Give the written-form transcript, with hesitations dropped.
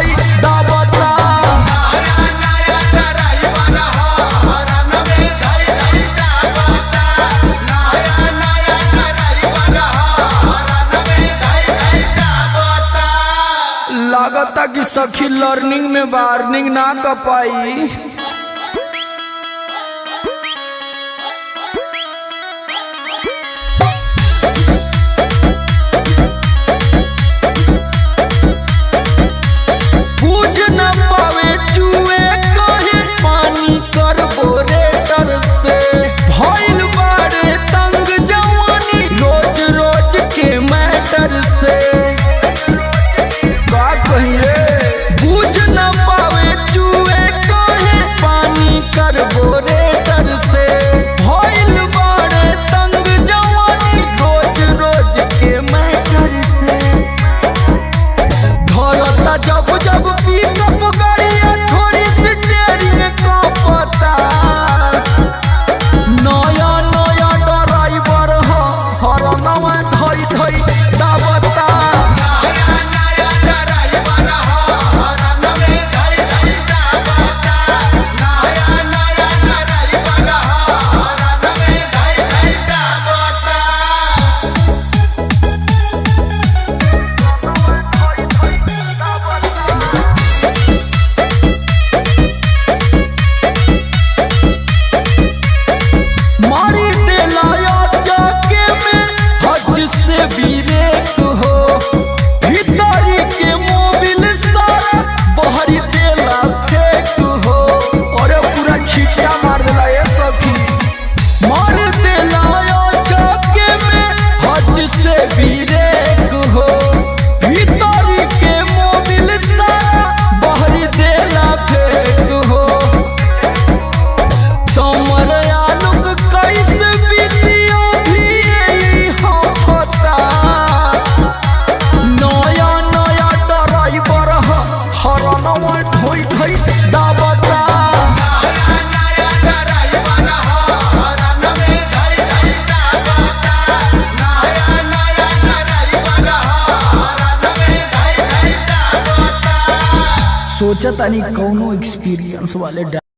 धई दाबता। लागता कि सखी लर्निंग में वार्निंग ना कर पाई। पूछ न पावे चुए कहीं पानी कार्बोरेटर से भइल बारे तंग जवानी रोज रोज के मैटर से। पूछ न पावे चुए कहीं पानी कार्बोरेटर से भइल बारे तंग जवानी रोज रोज के मैटर से। धरता जब जब पिकअप गाड़िया थोड़ी सी स्टीयरिंग का पता। नया नया ड्राइवर हरनवा धई धई दाबता। मारी दिलाया जाके में हज से ब्रेक हो भीतरी के मोबिल सारा बहरी देला फेंक हो। और पूरा छिटिया मार दिला ये सखी। मार दिलाया जाके में हज से ब्रेक हो भीतरी के मोबिल सारा बहरी देला फेंक हो। कैसे बीतियो भी पता। नया नया ड्राइवर हरनवा धोई धोई दाबता। सोचतानी कौनो एक्सपीरियंस वाले